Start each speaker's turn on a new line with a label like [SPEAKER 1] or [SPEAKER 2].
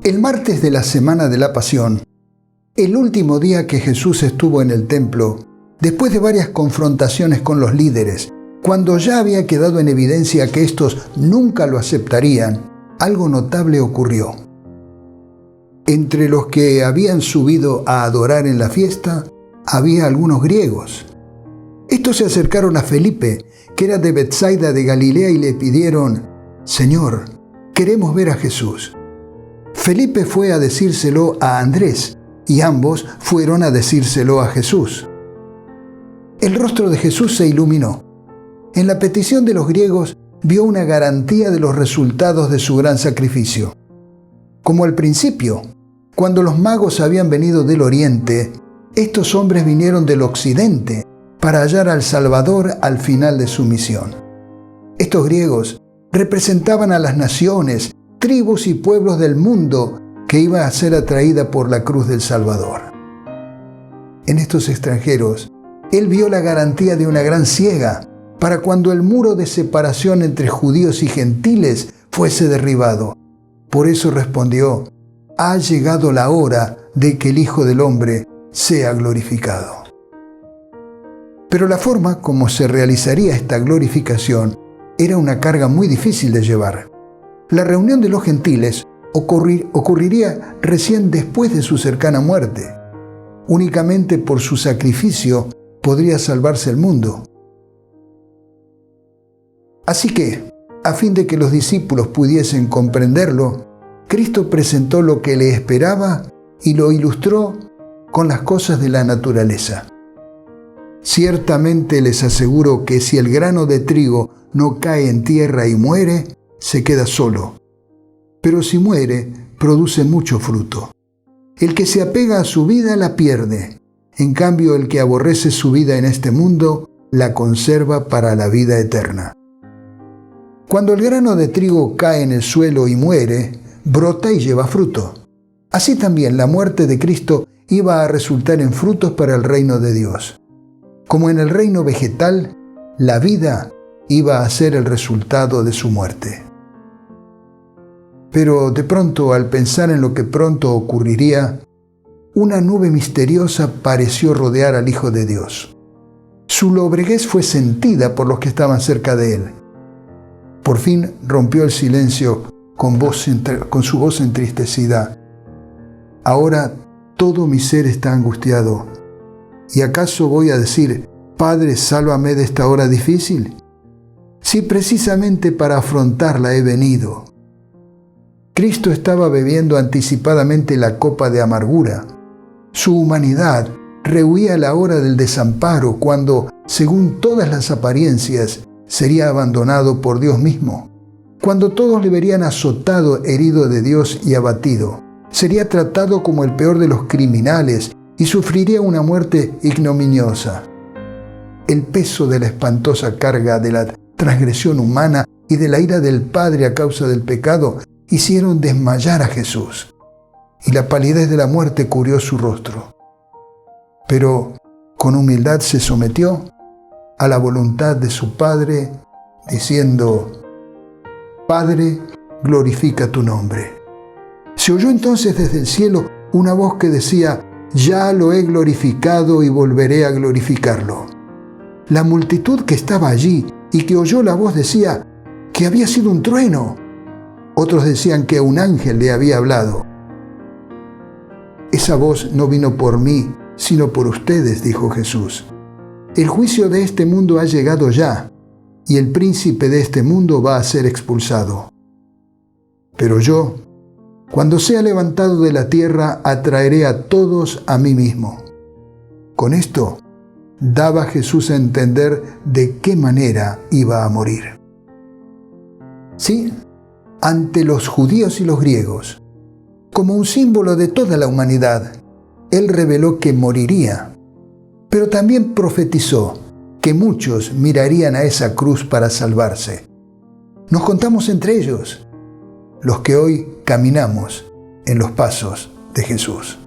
[SPEAKER 1] El martes de la semana de la Pasión, el último día que Jesús estuvo en el templo, después de varias confrontaciones con los líderes, cuando ya había quedado en evidencia que estos nunca lo aceptarían, algo notable ocurrió. Entre los que habían subido a adorar en la fiesta, había algunos griegos. Estos se acercaron a Felipe, que era de Betsaida de Galilea, y le pidieron: «Señor, queremos ver a Jesús». Felipe fue a decírselo a Andrés, y ambos fueron a decírselo a Jesús. El rostro de Jesús se iluminó. En la petición de los griegos vio una garantía de los resultados de su gran sacrificio. Como al principio, cuando los magos habían venido del oriente, estos hombres vinieron del occidente para hallar al Salvador al final de su misión. Estos griegos representaban a las naciones, tribus y pueblos del mundo que iba a ser atraída por la cruz del Salvador. En estos extranjeros, él vio la garantía de una gran siega para cuando el muro de separación entre judíos y gentiles fuese derribado. Por eso respondió: «Ha llegado la hora de que el Hijo del Hombre sea glorificado». Pero la forma como se realizaría esta glorificación era una carga muy difícil de llevar. La reunión de los gentiles ocurriría recién después de su cercana muerte. Únicamente por su sacrificio podría salvarse el mundo. Así que, a fin de que los discípulos pudiesen comprenderlo, Cristo presentó lo que le esperaba y lo ilustró con las cosas de la naturaleza. Ciertamente les aseguro que si el grano de trigo no cae en tierra y muere, se queda solo. Pero si muere, produce mucho fruto. El que se apega a su vida la pierde. En cambio, el que aborrece su vida en este mundo, la conserva para la vida eterna. Cuando el grano de trigo cae en el suelo y muere, brota y lleva fruto. Así también la muerte de Cristo iba a resultar en frutos para el reino de Dios. Como en el reino vegetal, la vida iba a ser el resultado de su muerte. Pero de pronto, al pensar en lo que pronto ocurriría, una nube misteriosa pareció rodear al Hijo de Dios. Su lobreguez fue sentida por los que estaban cerca de él. Por fin rompió el silencio con su voz entristecida: «Ahora todo mi ser está angustiado. ¿Y acaso voy a decir: Padre, sálvame de esta hora difícil? Si precisamente para afrontarla he venido». Cristo estaba bebiendo anticipadamente la copa de amargura. Su humanidad rehuía la hora del desamparo, cuando, según todas las apariencias, sería abandonado por Dios mismo. Cuando todos le verían azotado, herido de Dios y abatido, sería tratado como el peor de los criminales y sufriría una muerte ignominiosa. El peso de la espantosa carga de la transgresión humana y de la ira del Padre a causa del pecado hicieron desmayar a Jesús, y la palidez de la muerte cubrió su rostro. Pero con humildad se sometió a la voluntad de su Padre, diciendo: «Padre, glorifica tu nombre». Se oyó entonces desde el cielo una voz que decía: «Ya lo he glorificado y volveré a glorificarlo». La multitud que estaba allí y que oyó la voz decía que había sido un trueno. Otros decían que un ángel le había hablado. «Esa voz no vino por mí, sino por ustedes», dijo Jesús. «El juicio de este mundo ha llegado ya, y el príncipe de este mundo va a ser expulsado. Pero yo, cuando sea levantado de la tierra, atraeré a todos a mí mismo». Con esto, daba Jesús a entender de qué manera iba a morir. Sí, ante los judíos y los griegos, como un símbolo de toda la humanidad, él reveló que moriría, pero también profetizó que muchos mirarían a esa cruz para salvarse. Nos contamos entre ellos, los que hoy caminamos en los pasos de Jesús.